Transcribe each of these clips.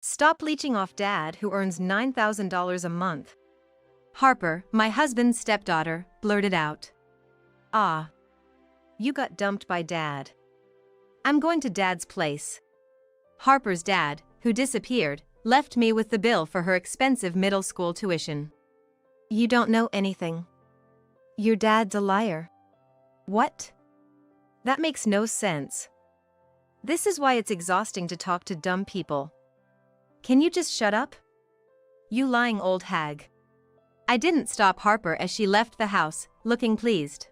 Stop leeching off Dad who earns $9,000 a month. Harper, my husband's stepdaughter, blurted out. Ah. You got dumped by Dad. I'm going to Dad's place. Harper's dad, who disappeared, left me with the bill for her expensive middle school tuition. You don't know anything. Your dad's a liar. What? That makes no sense. This is why it's exhausting to talk to dumb people. Can you just shut up? You lying old hag. I didn't stop Harper as she left the house, looking pleased.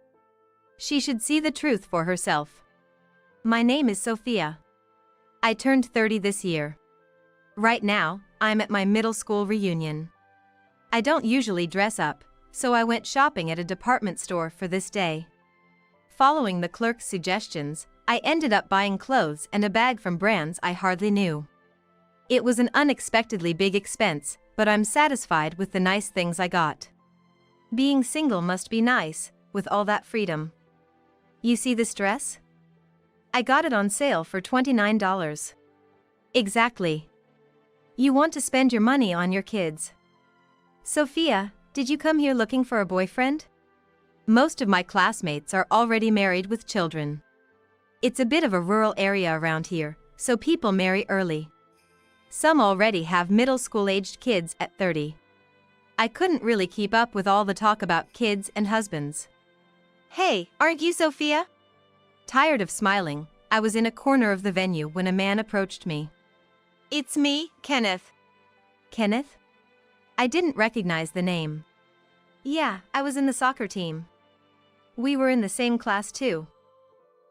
She should see the truth for herself. My name is Sophia. I turned 30 this year. Right now, I'm at my middle school reunion. I don't usually dress up, so I went shopping at a department store for this day. Following the clerk's suggestions, I ended up buying clothes and a bag from brands I hardly knew. It was an unexpectedly big expense, but I'm satisfied with the nice things I got. Being single must be nice, with all that freedom. You see this dress? I got it on sale for $29. Exactly. You want to spend your money on your kids. Sophia, did you come here looking for a boyfriend? Most of my classmates are already married with children. It's a bit of a rural area around here, so people marry early. Some already have middle school-aged kids at 30. I couldn't really keep up with all the talk about kids and husbands. Hey, aren't you Sophia? Tired of smiling, I was in a corner of the venue when a man approached me. It's me, Kenneth. Kenneth? I didn't recognize the name. Yeah, I was in the soccer team. We were in the same class too.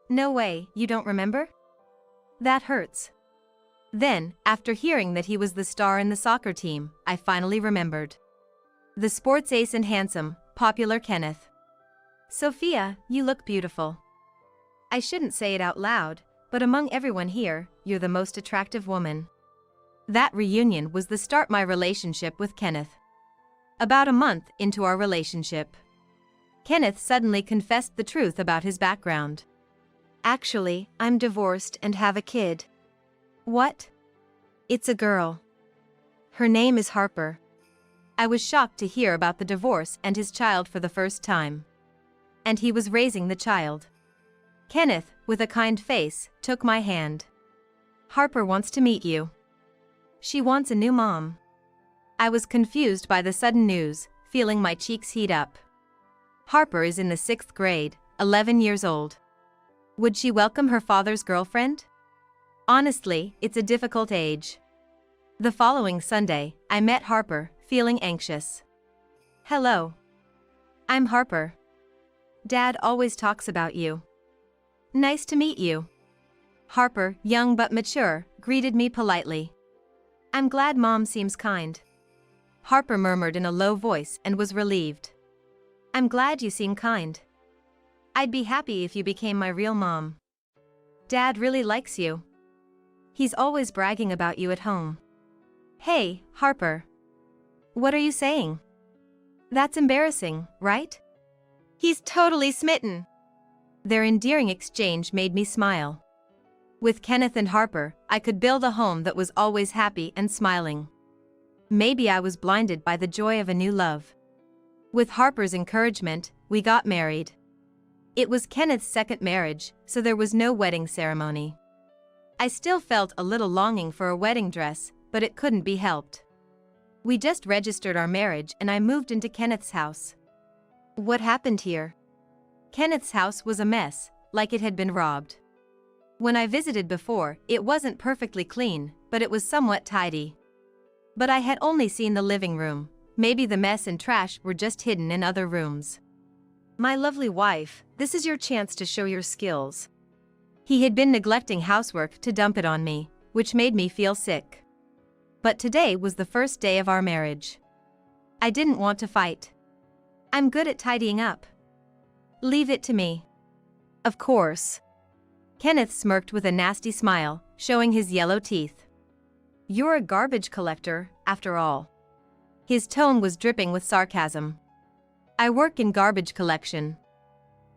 No way, you don't remember? That hurts. Then, after hearing that he was the star in the soccer team, I finally remembered. The sports ace and handsome, popular Kenneth. Sophia, you look beautiful. I shouldn't say it out loud, but among everyone here, you're the most attractive woman. That reunion was the start of my relationship with Kenneth. About a month into our relationship, Kenneth suddenly confessed the truth about his background. Actually, I'm divorced and have a kid. What? It's a girl. Her name is Harper. I was shocked to hear about the divorce and his child for the first time. And he was raising the child. Kenneth, with a kind face, took my hand. Harper wants to meet you. She wants a new mom. I was confused by the sudden news, feeling my cheeks heat up. Harper is in the 6th grade, 11 years old. Would she welcome her father's girlfriend? Honestly, it's a difficult age. The following Sunday, I met Harper, feeling anxious. Hello. I'm Harper. Dad always talks about you. Nice to meet you. Harper, young but mature, greeted me politely. I'm glad Mom seems kind. Harper murmured in a low voice and was relieved. I'm glad you seem kind. I'd be happy if you became my real mom. Dad really likes you. He's always bragging about you at home. Hey, Harper. What are you saying? That's embarrassing, right? He's totally smitten. Their endearing exchange made me smile. With Kenneth and Harper, I could build a home that was always happy and smiling. Maybe I was blinded by the joy of a new love. With Harper's encouragement, we got married. It was Kenneth's second marriage, so there was no wedding ceremony. I still felt a little longing for a wedding dress, but it couldn't be helped. We just registered our marriage and I moved into Kenneth's house. What happened here? Kenneth's house was a mess, like it had been robbed. When I visited before, it wasn't perfectly clean, but it was somewhat tidy. But I had only seen the living room. Maybe the mess and trash were just hidden in other rooms. My lovely wife, this is your chance to show your skills. He had been neglecting housework to dump it on me, which made me feel sick. But today was the first day of our marriage. I didn't want to fight. I'm good at tidying up. Leave it to me. Of course. Kenneth smirked with a nasty smile, showing his yellow teeth. You're a garbage collector, after all. His tone was dripping with sarcasm. I work in garbage collection.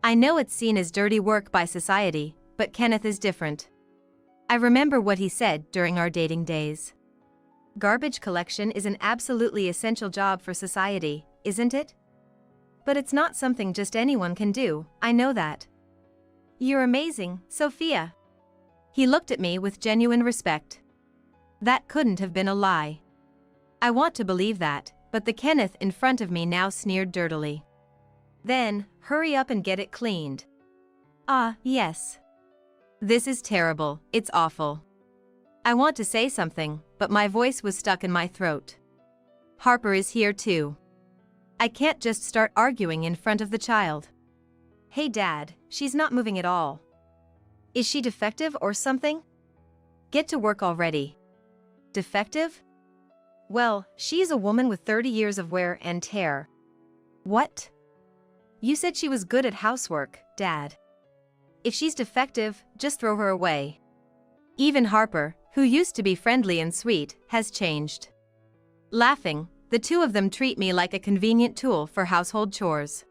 I know it's seen as dirty work by society, but Kenneth is different. I remember what he said during our dating days. Garbage collection is an absolutely essential job for society, isn't it? But it's not something just anyone can do, I know that. You're amazing, Sophia. He looked at me with genuine respect. That couldn't have been a lie. I want to believe that, but the Kenneth in front of me now sneered dirtily. Then, hurry up and get it cleaned. Ah, yes. This is terrible, it's awful. I want to say something, but my voice was stuck in my throat. Harper is here too. I can't just start arguing in front of the child. Hey Dad, she's not moving at all. Is she defective or something? Get to work already. Defective? Well, she's a woman with 30 years of wear and tear. What? You said she was good at housework, Dad. If she's defective, just throw her away. Even Harper, who used to be friendly and sweet, has changed. Laughing, the two of them treat me like a convenient tool for household chores.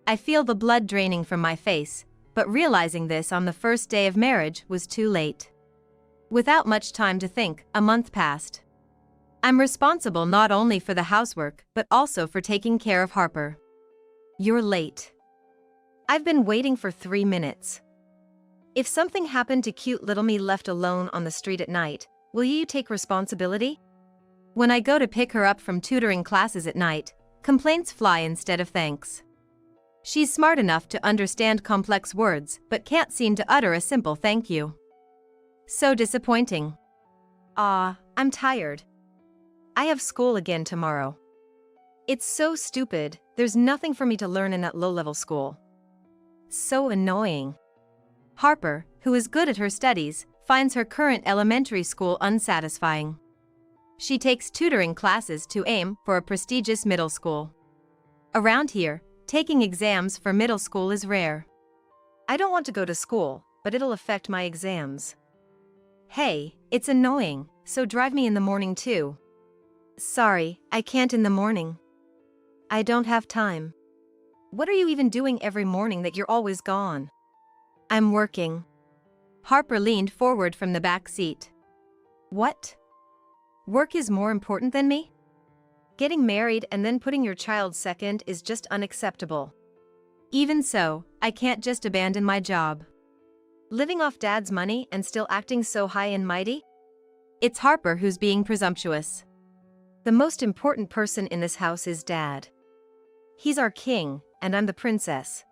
I feel the blood draining from my face, but realizing this on the first day of marriage was too late. Without much time to think, a month passed. I'm responsible not only for the housework, but also for taking care of Harper. You're late. I've been waiting for 3 minutes. If something happened to cute little me left alone on the street at night, will you take responsibility? When I go to pick her up from tutoring classes at night, complaints fly instead of thanks. She's smart enough to understand complex words, but can't seem to utter a simple thank you. So disappointing. I'm tired. I have school again tomorrow. It's so stupid, there's nothing for me to learn in that low-level school. So annoying. Harper, who is good at her studies, finds her current elementary school unsatisfying. She takes tutoring classes to aim for a prestigious middle school. Around here, taking exams for middle school is rare. I don't want to go to school, but it'll affect my exams. Hey, it's annoying, so drive me in the morning too. Sorry, I can't in the morning. I don't have time. What are you even doing every morning that you're always gone? I'm working. Harper leaned forward from the back seat. What? Work is more important than me? Getting married and then putting your child second is just unacceptable. Even so, I can't just abandon my job. Living off Dad's money and still acting so high and mighty? It's Harper who's being presumptuous. The most important person in this house is Dad. He's our king, and I'm the princess.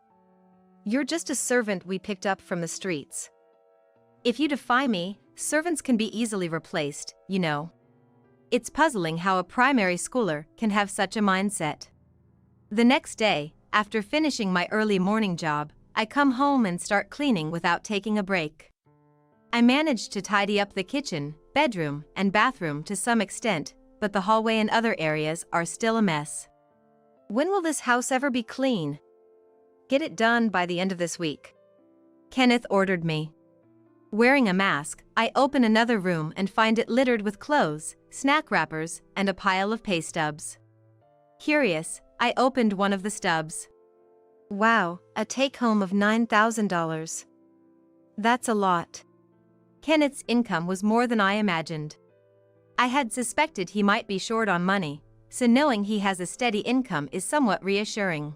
You're just a servant we picked up from the streets. If you defy me, servants can be easily replaced, you know. It's puzzling how a primary schooler can have such a mindset. The next day, after finishing my early morning job, I come home and start cleaning without taking a break. I managed to tidy up the kitchen, bedroom, and bathroom to some extent, but the hallway and other areas are still a mess. When will this house ever be clean? Get it done by the end of this week. Kenneth ordered me. Wearing a mask, I open another room and find it littered with clothes, snack wrappers, and a pile of pay stubs. Curious, I opened one of the stubs. Wow, a take-home of $9,000. That's a lot. Kenneth's income was more than I imagined. I had suspected he might be short on money, so knowing he has a steady income is somewhat reassuring.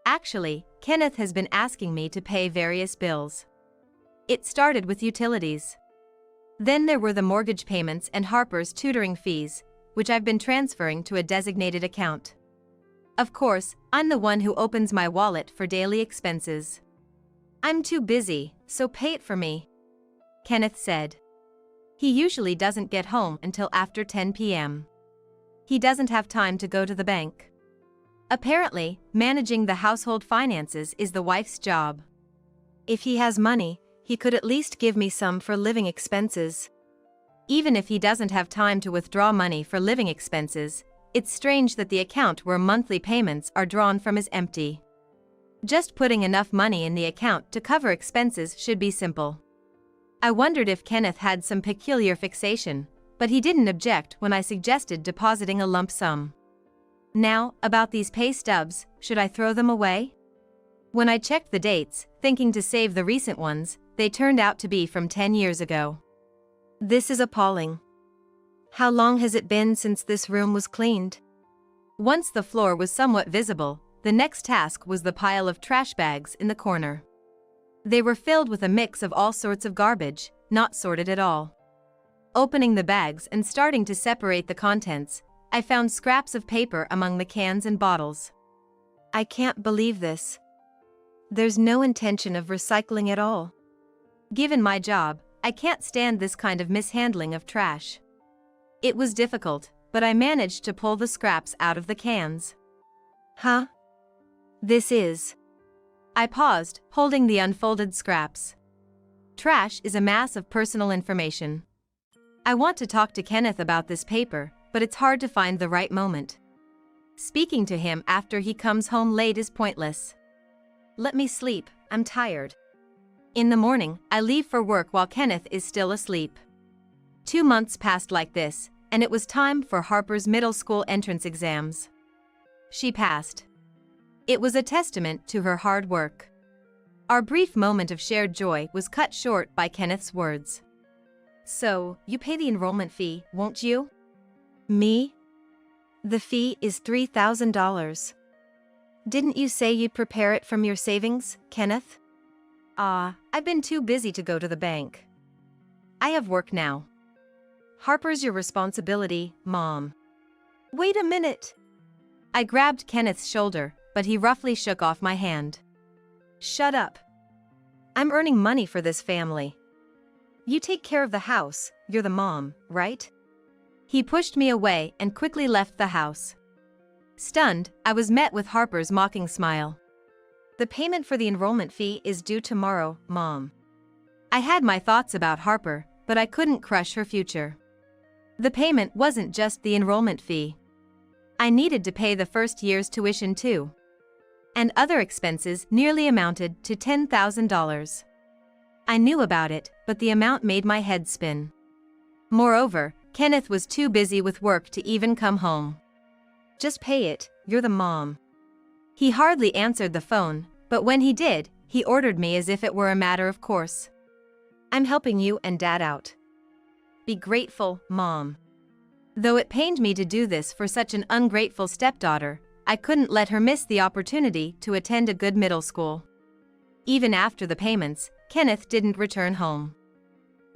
Actually, Kenneth has been asking me to pay various bills. It started with utilities. Then there were the mortgage payments and Harper's tutoring fees, which I've been transferring to a designated account. Of course, I'm the one who opens my wallet for daily expenses. I'm too busy, so pay it for me, Kenneth said. He usually doesn't get home until after 10 p.m. He doesn't have time to go to the bank. Apparently, managing the household finances is the wife's job. If he has money, he could at least give me some for living expenses. Even if he doesn't have time to withdraw money for living expenses, it's strange that the account where monthly payments are drawn from is empty. Just putting enough money in the account to cover expenses should be simple. I wondered if Kenneth had some peculiar fixation, but he didn't object when I suggested depositing a lump sum. Now, about these pay stubs, should I throw them away? When I checked the dates, thinking to save the recent ones, they turned out to be from 10 years ago. This is appalling. How long has it been since this room was cleaned? Once the floor was somewhat visible, the next task was the pile of trash bags in the corner. They were filled with a mix of all sorts of garbage, not sorted at all. Opening the bags and starting to separate the contents, I found scraps of paper among the cans and bottles. I can't believe this. There's no intention of recycling at all. Given my job, I can't stand this kind of mishandling of trash. It was difficult, but I managed to pull the scraps out of the cans. Huh? This is... I paused, holding the unfolded scraps. Trash is a mass of personal information. I want to talk to Kenneth about this paper, but it's hard to find the right moment. Speaking to him after he comes home late is pointless. Let me sleep, I'm tired. In the morning, I leave for work while Kenneth is still asleep. 2 months passed like this, and it was time for Harper's middle school entrance exams. She passed. It was a testament to her hard work. Our brief moment of shared joy was cut short by Kenneth's words. So, you pay the enrollment fee, won't you? Me? The fee is $3,000. Didn't you say you'd prepare it from your savings, Kenneth? I've been too busy to go to the bank. I have work now. Harper's your responsibility, Mom. Wait a minute. I grabbed Kenneth's shoulder, but he roughly shook off my hand. Shut up. I'm earning money for this family. You take care of the house, you're the mom, right? He pushed me away and quickly left the house. Stunned, I was met with Harper's mocking smile. The payment for the enrollment fee is due tomorrow, Mom. I had my thoughts about Harper, but I couldn't crush her future. The payment wasn't just the enrollment fee. I needed to pay the first year's tuition too. And other expenses nearly amounted to $10,000. I knew about it, but the amount made my head spin. Moreover, Kenneth was too busy with work to even come home. Just pay it, you're the mom. He hardly answered the phone, but when he did, he ordered me as if it were a matter of course. I'm helping you and Dad out. Be grateful, Mom. Though it pained me to do this for such an ungrateful stepdaughter, I couldn't let her miss the opportunity to attend a good middle school. Even after the payments, Kenneth didn't return home.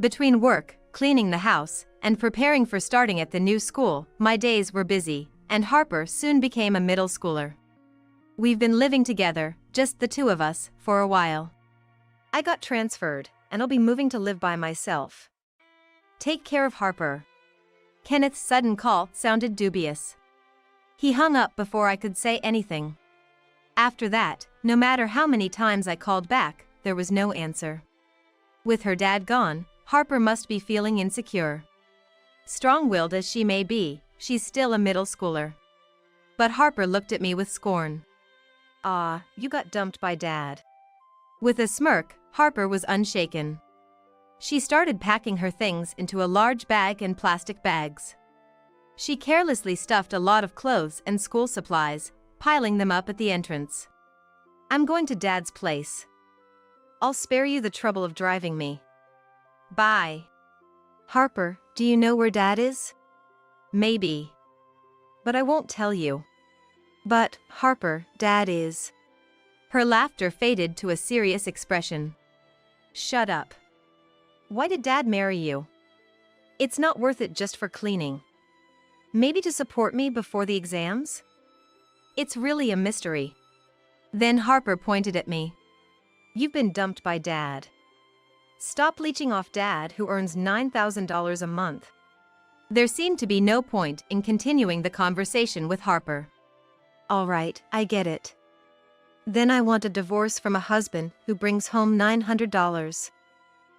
Between work, cleaning the house, and preparing for starting at the new school, my days were busy, and Harper soon became a middle schooler. We've been living together, just the two of us, for a while. I got transferred, and I'll be moving to live by myself. Take care of Harper. Kenneth's sudden call sounded dubious. He hung up before I could say anything. After that, no matter how many times I called back, there was no answer. With her dad gone, Harper must be feeling insecure. Strong-willed as she may be, she's still a middle schooler. But Harper looked at me with scorn. You got dumped by Dad. With a smirk, Harper was unshaken. She started packing her things into a large bag and plastic bags. She carelessly stuffed a lot of clothes and school supplies, piling them up at the entrance. I'm going to Dad's place. I'll spare you the trouble of driving me. Bye. Harper, do you know where Dad is? Maybe. But I won't tell you. But, Harper, Dad is... Her laughter faded to a serious expression. Shut up. Why did Dad marry you? It's not worth it just for cleaning. Maybe to support me before the exams? It's really a mystery. Then Harper pointed at me. You've been dumped by Dad. Stop leeching off Dad, who earns $9,000 a month. There seemed to be no point in continuing the conversation with Harper. All right, I get it. Then I want a divorce from a husband who brings home $900.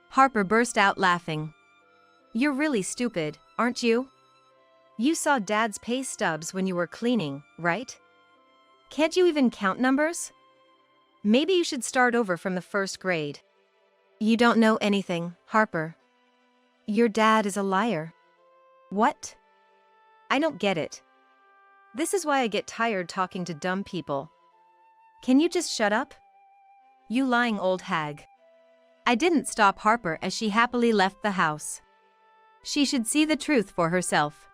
Harper burst out laughing. You're really stupid, aren't you? You saw Dad's pay stubs when you were cleaning, right? Can't you even count numbers? Maybe you should start over from the first grade. You don't know anything, Harper. Your dad is a liar. What? I don't get it. This is why I get tired talking to dumb people. Can you just shut up? You lying old hag. I didn't stop Harper as she happily left the house. She should see the truth for herself.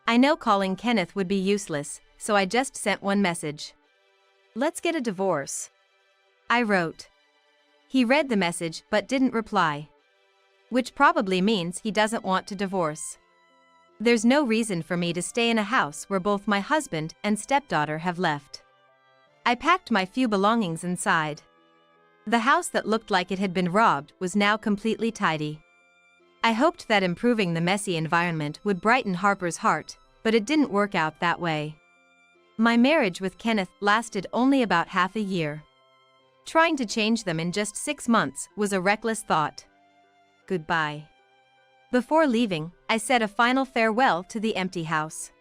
I know calling Kenneth would be useless, so I just sent one message. "Let's get a divorce," I wrote. He read the message but didn't reply. Which probably means he doesn't want to divorce. There's no reason for me to stay in a house where both my husband and stepdaughter have left. I packed my few belongings inside. The house that looked like it had been robbed was now completely tidy. I hoped that improving the messy environment would brighten Harper's heart, but it didn't work out that way. My marriage with Kenneth lasted only about half a year. Trying to change them in just 6 months was a reckless thought. Goodbye. Before leaving, I said a final farewell to the empty house.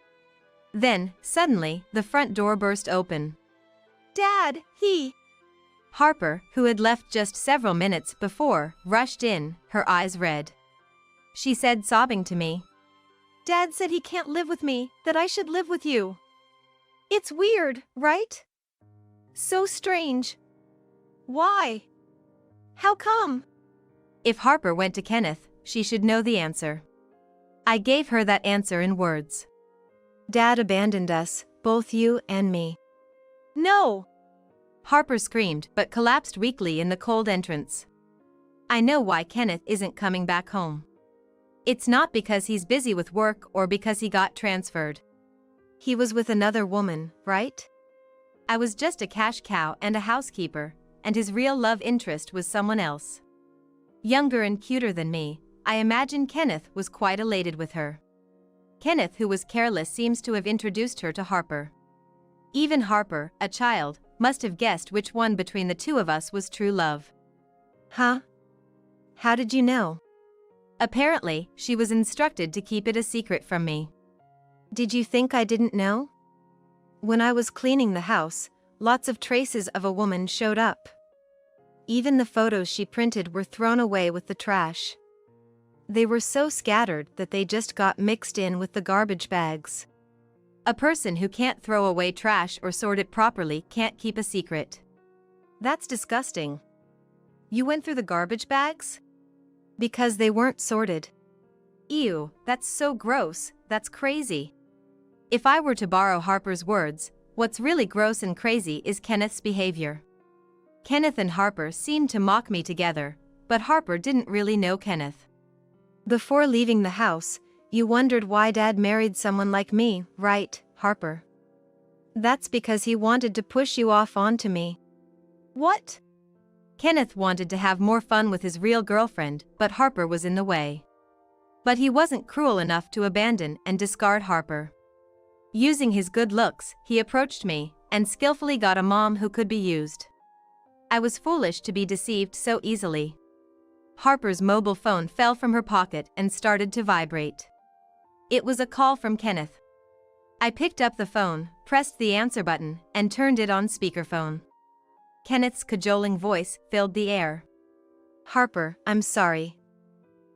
Then, suddenly, the front door burst open. "Dad, Harper, who had left just several minutes before, rushed in, her eyes red. She said, sobbing to me, "Dad said he can't live with me, that I should live with you. It's weird, right? So strange. Why? How come?" If Harper went to Kenneth, she should know the answer. I gave her that answer in words. "Dad abandoned us, both you and me." "No!" Harper screamed but collapsed weakly in the cold entrance. I know why Kenneth isn't coming back home. It's not because he's busy with work or because he got transferred. He was with another woman, right? I was just a cash cow and a housekeeper, and his real love interest was someone else. Younger and cuter than me, I imagine Kenneth was quite elated with her. Kenneth, who was careless, seems to have introduced her to Harper. Even Harper, a child, must have guessed which one between the two of us was true love. Huh? How did you know? Apparently, she was instructed to keep it a secret from me. Did you think I didn't know? When I was cleaning the house, lots of traces of a woman showed up. Even the photos she printed were thrown away with the trash. They were so scattered that they just got mixed in with the garbage bags. A person who can't throw away trash or sort it properly can't keep a secret. That's disgusting. You went through the garbage bags? Because they weren't sorted. Ew, that's so gross, that's crazy. If I were to borrow Harper's words, what's really gross and crazy is Kenneth's behavior. Kenneth and Harper seemed to mock me together, but Harper didn't really know Kenneth. Before leaving the house, you wondered why Dad married someone like me, right, Harper? That's because he wanted to push you off onto me. What? Kenneth wanted to have more fun with his real girlfriend, but Harper was in the way. But he wasn't cruel enough to abandon and discard Harper. Using his good looks, he approached me and skillfully got a mom who could be used. I was foolish to be deceived so easily. Harper's mobile phone fell from her pocket and started to vibrate. It was a call from Kenneth. I picked up the phone, pressed the answer button, and turned it on speakerphone. Kenneth's cajoling voice filled the air. "Harper, I'm sorry.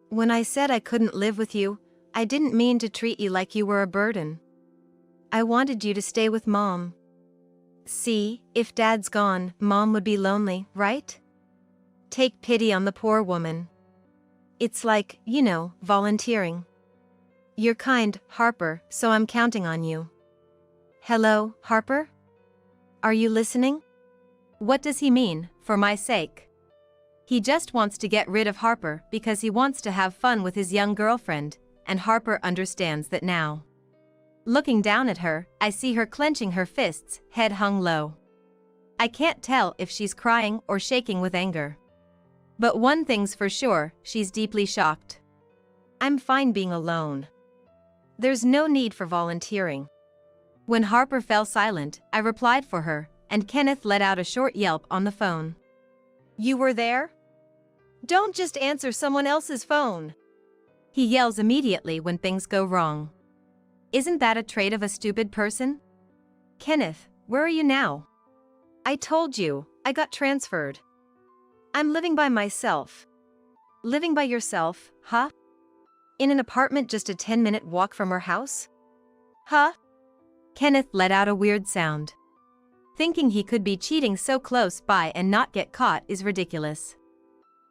When I said I couldn't live with you, I didn't mean to treat you like you were a burden. I wanted you to stay with Mom. See, if Dad's gone, Mom would be lonely, right? Take pity on the poor woman. It's like, volunteering. You're kind, Harper, so I'm counting on you. Hello, Harper? Are you listening?" What does he mean, for my sake? He just wants to get rid of Harper because he wants to have fun with his young girlfriend, and Harper understands that now. Looking down at her, I see her clenching her fists, head hung low. I can't tell if she's crying or shaking with anger. But one thing's for sure, she's deeply shocked. I'm fine being alone. There's no need for volunteering. When Harper fell silent, I replied for her, and Kenneth let out a short yelp on the phone. "You were there? Don't just answer someone else's phone." He yells immediately when things go wrong. Isn't that a trait of a stupid person? "Kenneth, where are you now?" "I told you, I got transferred. I'm living by myself." "Living by yourself, huh? In an apartment just a 10-minute walk from our house? Huh?" Kenneth let out a weird sound. Thinking he could be cheating so close by and not get caught is ridiculous.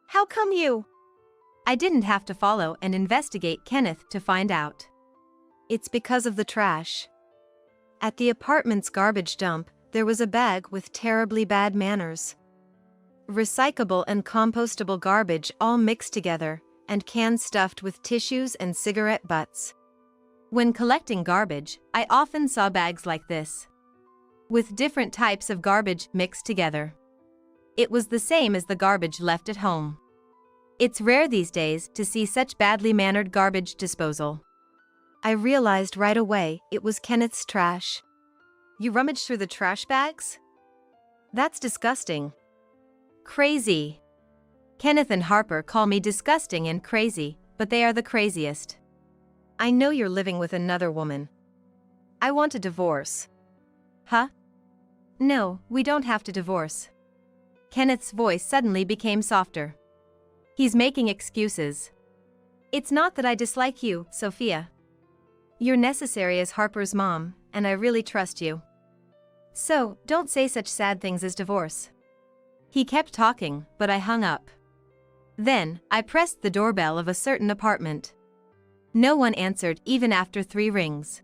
"How come you?" I didn't have to follow and investigate Kenneth to find out. It's because of the trash. At the apartment's garbage dump, there was a bag with terribly bad manners. Recyclable and compostable garbage all mixed together, and cans stuffed with tissues and cigarette butts. When collecting garbage, I often saw bags like this, with different types of garbage mixed together. It was the same as the garbage left at home. It's rare these days to see such badly mannered garbage disposal. I realized right away it was Kenneth's trash. You rummaged through the trash bags? That's disgusting. Crazy. Kenneth and Harper call me disgusting and crazy, but they are the craziest. I know you're living with another woman. I want a divorce. Huh? No, we don't have to divorce. Kenneth's voice suddenly became softer. He's making excuses. It's not that I dislike you, Sophia. You're necessary as Harper's mom, and I really trust you. So, don't say such sad things as divorce. He kept talking, but I hung up. Then, I pressed the doorbell of a certain apartment. No one answered even after 3 rings.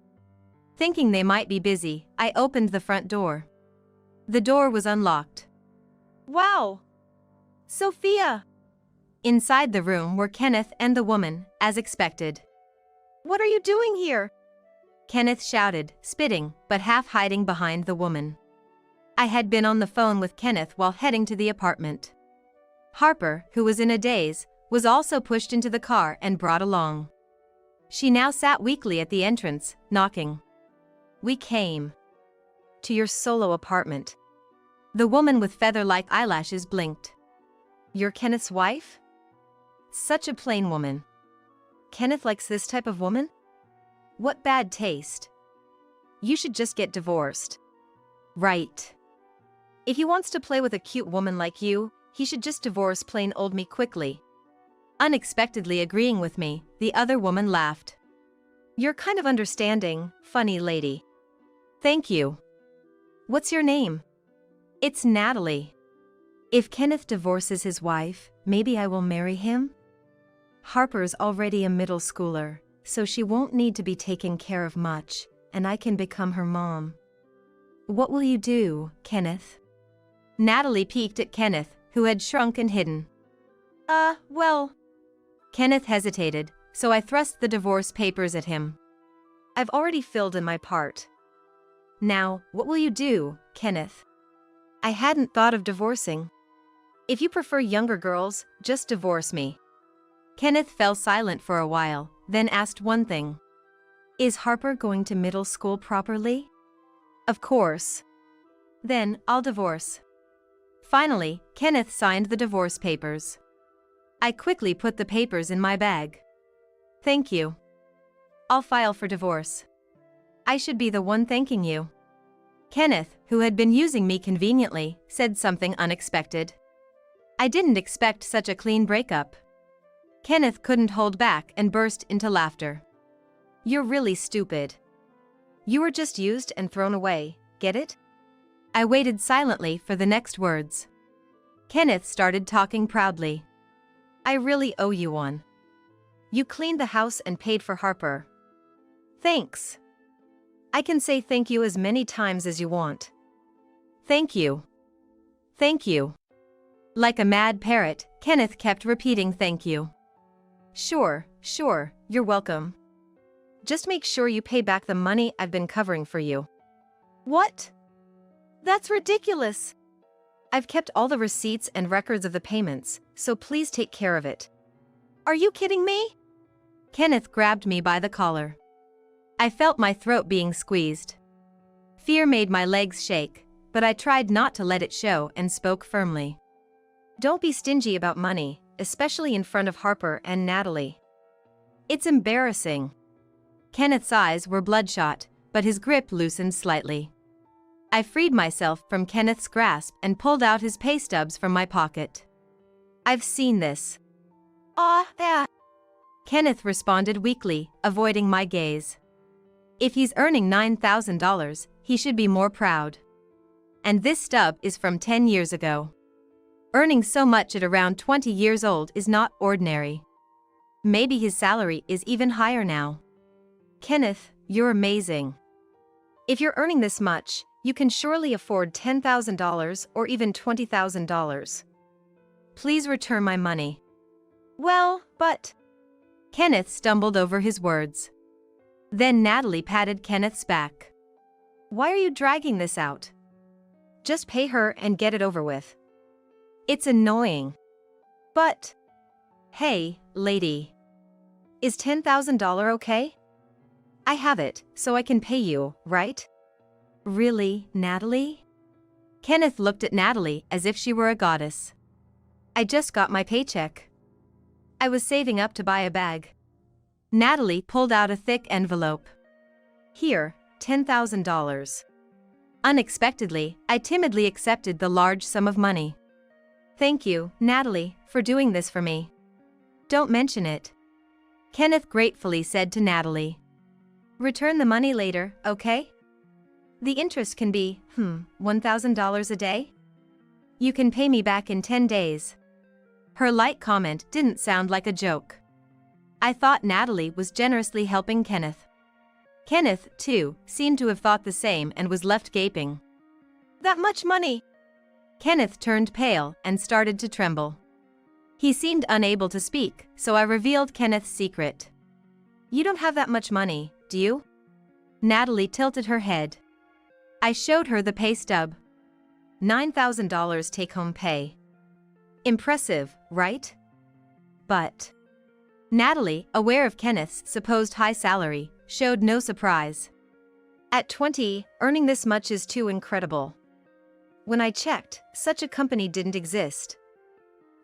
Thinking they might be busy, I opened the front door. The door was unlocked. Wow! Sophia! Inside the room were Kenneth and the woman, as expected. What are you doing here? Kenneth shouted, spitting, but half hiding behind the woman. I had been on the phone with Kenneth while heading to the apartment. Harper, who was in a daze, was also pushed into the car and brought along. She now sat weakly at the entrance, knocking. We came to your solo apartment. The woman with feather-like eyelashes blinked. You're Kenneth's wife? Such a plain woman. Kenneth likes this type of woman? What bad taste. You should just get divorced. Right. If he wants to play with a cute woman like you, he should just divorce plain old me quickly. Unexpectedly agreeing with me, the other woman laughed. You're kind of understanding, funny lady. Thank you. What's your name? It's Natalie. If Kenneth divorces his wife, maybe I will marry him? Harper's already a middle schooler, so she won't need to be taken care of much, and I can become her mom. What will you do, Kenneth? Natalie peeked at Kenneth, who had shrunk and hidden. Well. Kenneth hesitated, so I thrust the divorce papers at him. I've already filled in my part. Now, what will you do, Kenneth? I hadn't thought of divorcing. If you prefer younger girls, just divorce me. Kenneth fell silent for a while, then asked one thing. Is Harper going to middle school properly? Of course. Then, I'll divorce. Finally, Kenneth signed the divorce papers. I quickly put the papers in my bag. Thank you. I'll file for divorce. I should be the one thanking you. Kenneth, who had been using me conveniently, said something unexpected. I didn't expect such a clean breakup. Kenneth couldn't hold back and burst into laughter. You're really stupid. You were just used and thrown away, get it? I waited silently for the next words. Kenneth started talking proudly. I really owe you one. You cleaned the house and paid for Harper. Thanks. I can say thank you as many times as you want. Thank you. Thank you. Like a mad parrot, Kenneth kept repeating thank you. Sure, you're welcome. Just make sure you pay back the money I've been covering for you. What? That's ridiculous. I've kept all the receipts and records of the payments, so please take care of it. Are you kidding me? Kenneth grabbed me by the collar. I felt my throat being squeezed. Fear made my legs shake, but I tried not to let it show and spoke firmly. Don't be stingy about money, especially in front of Harper and Natalie. It's embarrassing. Kenneth's eyes were bloodshot, but his grip loosened slightly. I freed myself from Kenneth's grasp and pulled out his pay stubs from my pocket. I've seen this. Kenneth responded weakly, avoiding my gaze. If he's earning $9,000, he should be more proud. And this stub is from 10 years ago. Earning so much at around 20 years old is not ordinary. Maybe his salary is even higher now. Kenneth, you're amazing. If you're earning this much, you can surely afford $10,000 or even $20,000. Please return my money. Well, but... Kenneth stumbled over his words. Then Natalie patted Kenneth's back. Why are you dragging this out? Just pay her and get it over with. It's annoying. But... Hey, lady. Is $10,000 okay? I have it, so I can pay you, right? Really, Natalie? Kenneth looked at Natalie as if she were a goddess. I just got my paycheck. I was saving up to buy a bag. Natalie pulled out a thick envelope. Here, $10,000. Unexpectedly, I timidly accepted the large sum of money. Thank you, Natalie, for doing this for me. Don't mention it. Kenneth gratefully said to Natalie. Return the money later, okay? The interest can be, $1,000 a day? You can pay me back in 10 days. Her light comment didn't sound like a joke. I thought Natalie was generously helping Kenneth. Kenneth, too, seemed to have thought the same and was left gaping. That much money? Kenneth turned pale and started to tremble. He seemed unable to speak, so I revealed Kenneth's secret. You don't have that much money, do you? Natalie tilted her head. I showed her the pay stub. $9,000 take-home pay. Impressive, right? But... Natalie, aware of Kenneth's supposed high salary, showed no surprise. At 20, earning this much is too incredible. When I checked, such a company didn't exist.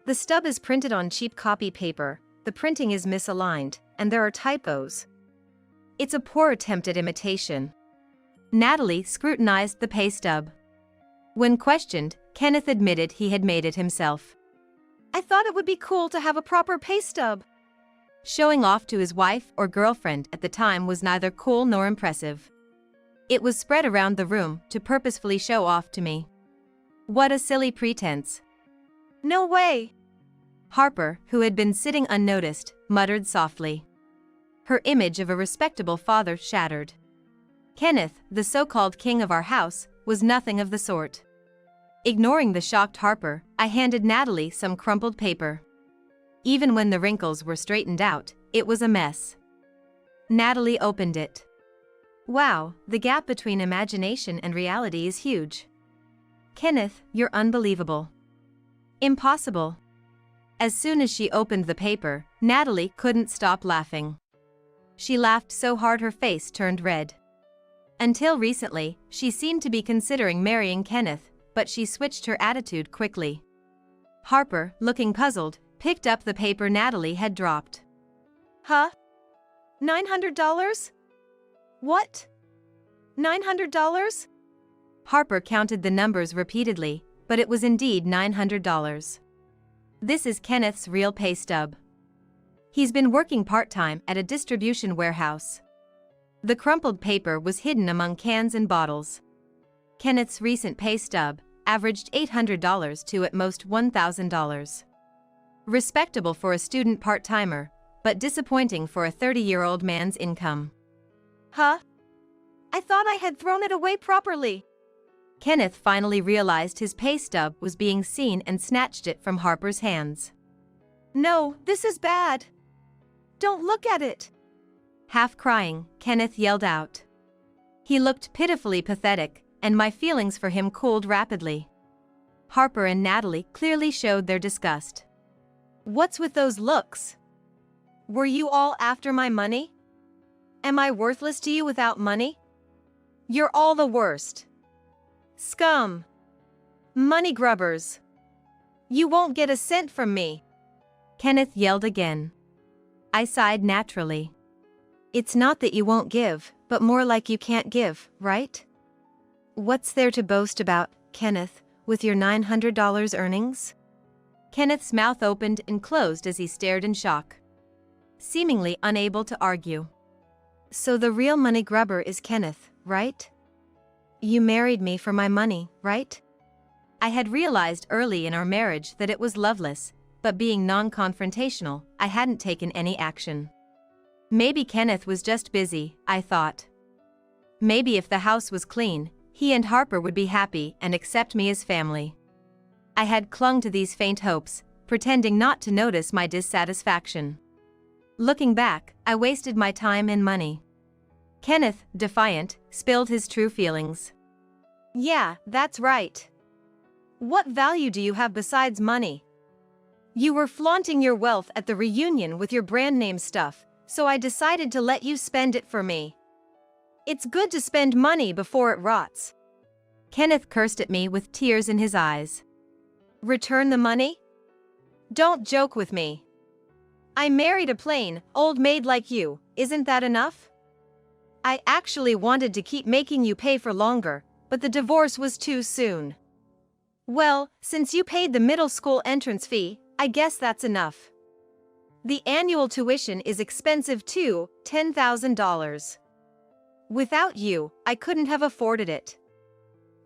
The stub is printed on cheap copy paper, the printing is misaligned, and there are typos. It's a poor attempt at imitation. Natalie scrutinized the pay stub. When questioned, Kenneth admitted he had made it himself. I thought it would be cool to have a proper pay stub. Showing off to his wife or girlfriend at the time was neither cool nor impressive. It was spread around the room to purposefully show off to me. What a silly pretense. No way! Harper, who had been sitting unnoticed, muttered softly. Her image of a respectable father shattered. Kenneth, the so-called king of our house, was nothing of the sort. Ignoring the shocked Harper, I handed Natalie some crumpled paper. Even when the wrinkles were straightened out, it was a mess. Natalie opened it. Wow, the gap between imagination and reality is huge. Kenneth, you're unbelievable. Impossible. As soon as she opened the paper, Natalie couldn't stop laughing. She laughed so hard her face turned red. Until recently, she seemed to be considering marrying Kenneth, but she switched her attitude quickly. Harper, looking puzzled, picked up the paper Natalie had dropped. Huh? $900? What? $900? Harper counted the numbers repeatedly, but it was indeed $900. This is Kenneth's real pay stub. He's been working part-time at a distribution warehouse. The crumpled paper was hidden among cans and bottles. Kenneth's recent pay stub averaged $800 to at most $1,000. Respectable for a student part-timer, but disappointing for a 30-year-old man's income. Huh? I thought I had thrown it away properly. Kenneth finally realized his pay stub was being seen and snatched it from Harper's hands. No, this is bad. Don't look at it. Half crying, Kenneth yelled out. He looked pitifully pathetic, and my feelings for him cooled rapidly. Harper and Natalie clearly showed their disgust. What's with those looks? Were you all after my money? Am I worthless to you without money? You're all the worst. Scum. Money grubbers. You won't get a cent from me. Kenneth yelled again. I sighed naturally. It's not that you won't give, but more like you can't give, right? What's there to boast about, Kenneth, with your $900 earnings? Kenneth's mouth opened and closed as he stared in shock, seemingly unable to argue. So the real money grubber is Kenneth, right? You married me for my money, right? I had realized early in our marriage that it was loveless, but being non-confrontational, I hadn't taken any action. Maybe Kenneth was just busy, I thought. Maybe if the house was clean, he and Harper would be happy and accept me as family. I had clung to these faint hopes, pretending not to notice my dissatisfaction. Looking back, I wasted my time and money. Kenneth, defiant, spilled his true feelings. Yeah, that's right. What value do you have besides money? You were flaunting your wealth at the reunion with your brand name stuff, so I decided to let you spend it for me. It's good to spend money before it rots. Kenneth cursed at me with tears in his eyes. Return the money? Don't joke with me. I married a plain, old maid like you, isn't that enough? I actually wanted to keep making you pay for longer, but the divorce was too soon. Well, since you paid the middle school entrance fee, I guess that's enough. The annual tuition is expensive too, $10,000. Without you, I couldn't have afforded it.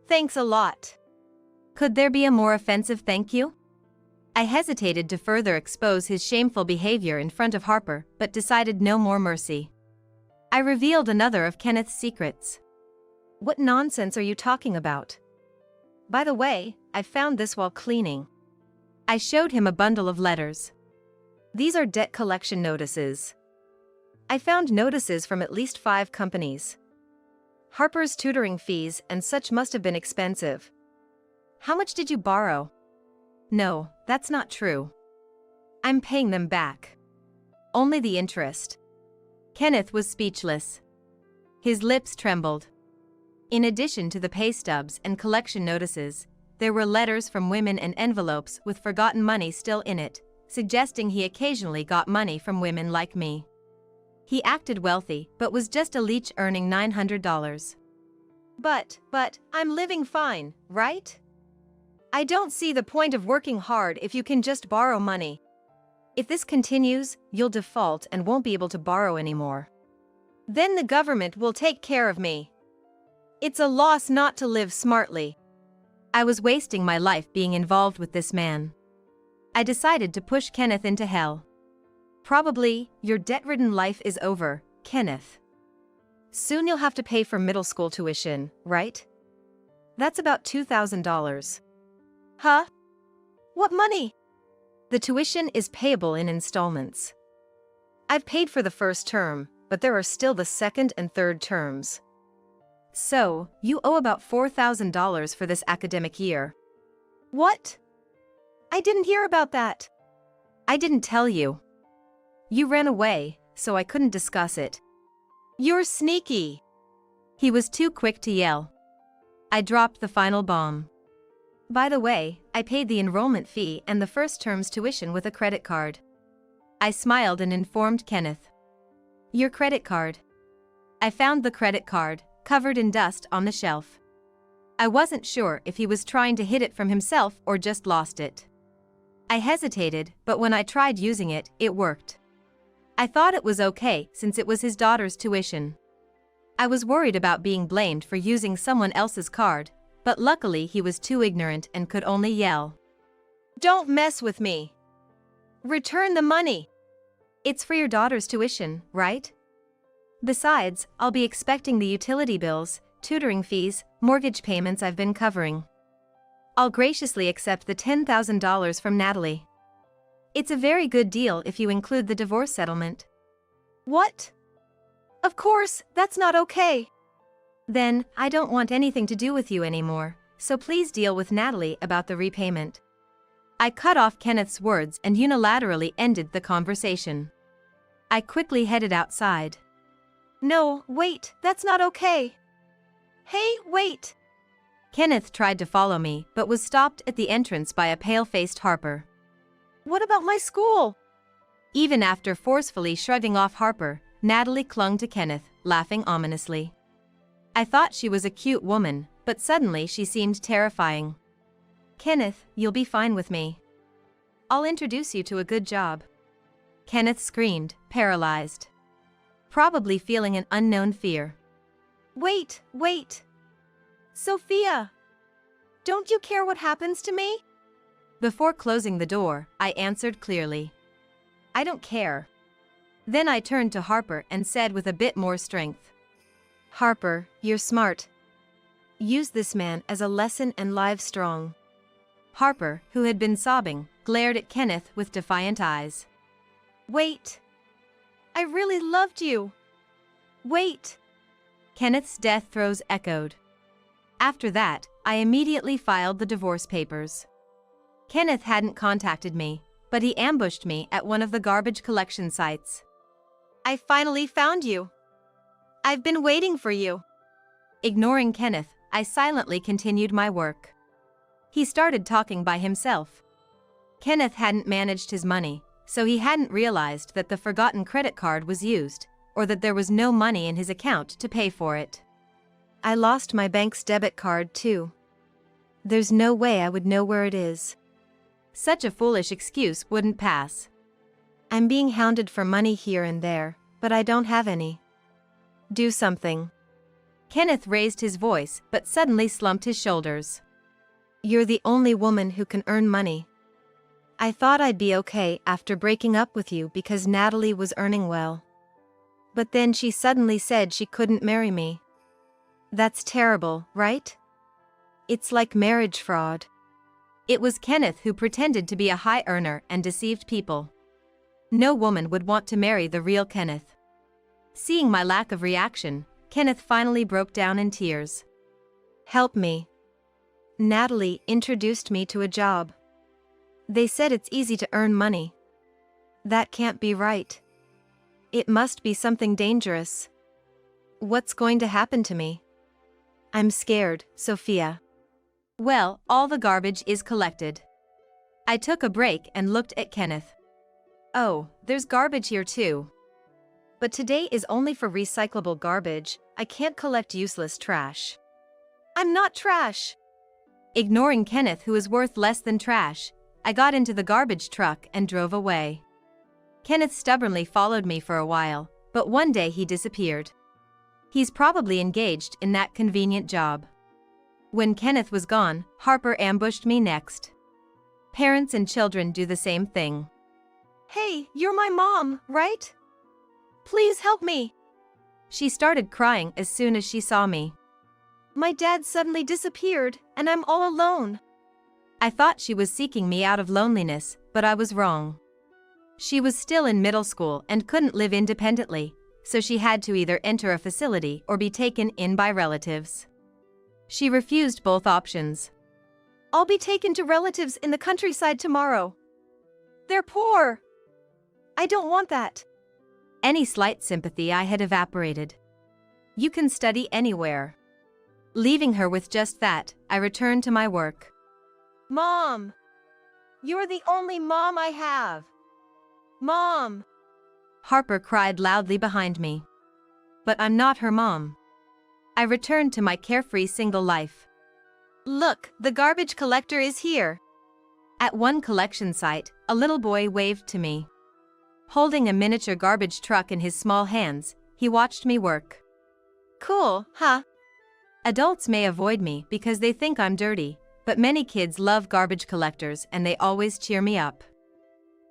Thanks a lot. Could there be a more offensive thank you? I hesitated to further expose his shameful behavior in front of Harper, but decided no more mercy. I revealed another of Kenneth's secrets. What nonsense are you talking about? By the way, I found this while cleaning. I showed him a bundle of letters. These are debt collection notices. I found notices from at least 5 companies. Harper's tutoring fees and such must have been expensive. How much did you borrow? No, that's not true. I'm paying them back. Only the interest. Kenneth was speechless. His lips trembled. In addition to the pay stubs and collection notices, there were letters from women and envelopes with forgotten money still in it, suggesting he occasionally got money from women like me. He acted wealthy, but was just a leech earning $900. But, I'm living fine, right? I don't see the point of working hard if you can just borrow money. If this continues, you'll default and won't be able to borrow anymore. Then the government will take care of me. It's a loss not to live smartly. I was wasting my life being involved with this man. I decided to push Kenneth into hell. Probably, your debt-ridden life is over, Kenneth. Soon you'll have to pay for middle school tuition, right? That's about $2,000. Huh? What money? The tuition is payable in installments. I've paid for the first term, but there are still the second and third terms. So, you owe about $4,000 for this academic year. What? I didn't hear about that. I didn't tell you. You ran away, so I couldn't discuss it. You're sneaky. He was too quick to yell. I dropped the final bomb. By the way, I paid the enrollment fee and the first term's tuition with a credit card. I smiled and informed Kenneth. Your credit card. I found the credit card, covered in dust, on the shelf. I wasn't sure if he was trying to hid it from himself or just lost it. I hesitated, but when I tried using it, it worked. I thought it was okay since it was his daughter's tuition. I was worried about being blamed for using someone else's card, but luckily he was too ignorant and could only yell. Don't mess with me. Return the money. It's for your daughter's tuition, right? Besides, I'll be expecting the utility bills, tutoring fees, mortgage payments I've been covering. I'll graciously accept the $10,000 from Natalie. It's a very good deal if you include the divorce settlement. What? Of course, that's not okay. Then, I don't want anything to do with you anymore, so please deal with Natalie about the repayment. I cut off Kenneth's words and unilaterally ended the conversation. I quickly headed outside. No, wait, that's not okay. Hey, wait! Kenneth tried to follow me, but was stopped at the entrance by a pale-faced Harper. What about my school? Even after forcefully shrugging off Harper, Natalie clung to Kenneth, laughing ominously. I thought she was a cute woman, but suddenly she seemed terrifying. Kenneth, you'll be fine with me. I'll introduce you to a good job. Kenneth screamed, paralyzed. Probably feeling an unknown fear. Wait! Sophia! Don't you care what happens to me? Before closing the door, I answered clearly. I don't care. Then I turned to Harper and said with a bit more strength. Harper, you're smart. Use this man as a lesson and live strong. Harper, who had been sobbing, glared at Kenneth with defiant eyes. Wait. I really loved you. Wait. Kenneth's death throes echoed. After that, I immediately filed the divorce papers. Kenneth hadn't contacted me, but he ambushed me at one of the garbage collection sites. I finally found you. I've been waiting for you. Ignoring Kenneth, I silently continued my work. He started talking by himself. Kenneth hadn't managed his money, so he hadn't realized that the forgotten credit card was used, or that there was no money in his account to pay for it. I lost my bank's debit card too. There's no way I would know where it is. Such a foolish excuse wouldn't pass. I'm being hounded for money here and there, but I don't have any. Do something. Kenneth raised his voice but suddenly slumped his shoulders. You're the only woman who can earn money. I thought I'd be okay after breaking up with you because Natalie was earning well. But then she suddenly said she couldn't marry me. That's terrible, right? It's like marriage fraud. It was Kenneth who pretended to be a high earner and deceived people. No woman would want to marry the real Kenneth. Seeing my lack of reaction, Kenneth finally broke down in tears. Help me. Natalie introduced me to a job. They said it's easy to earn money. That can't be right. It must be something dangerous. What's going to happen to me? I'm scared, Sophia. Well, all the garbage is collected. I took a break and looked at Kenneth. Oh, there's garbage here too. But today is only for recyclable garbage. I can't collect useless trash. I'm not trash. Ignoring Kenneth, who is worth less than trash, I got into the garbage truck and drove away. Kenneth stubbornly followed me for a while, but one day he disappeared. He's probably engaged in that convenient job. When Kenneth was gone, Harper ambushed me next. Parents and children do the same thing. Hey, you're my mom, right? Please help me. She started crying as soon as she saw me. My dad suddenly disappeared, and I'm all alone. I thought she was seeking me out of loneliness, but I was wrong. She was still in middle school and couldn't live independently, so she had to either enter a facility or be taken in by relatives. She refused both options. I'll be taken to relatives in the countryside tomorrow. They're poor. I don't want that. Any slight sympathy I had evaporated. You can study anywhere. Leaving her with just that, I returned to my work. Mom! You're the only mom I have. Mom! Harper cried loudly behind me. But I'm not her mom. I returned to my carefree single life. Look, the garbage collector is here. At one collection site, a little boy waved to me. Holding a miniature garbage truck in his small hands, he watched me work. Cool, huh? Adults may avoid me because they think I'm dirty, but many kids love garbage collectors and they always cheer me up.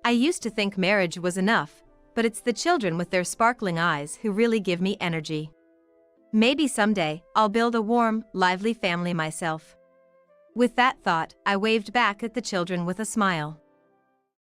I used to think marriage was enough, but it's the children with their sparkling eyes who really give me energy. Maybe someday, I'll build a warm, lively family myself. With that thought, I waved back at the children with a smile.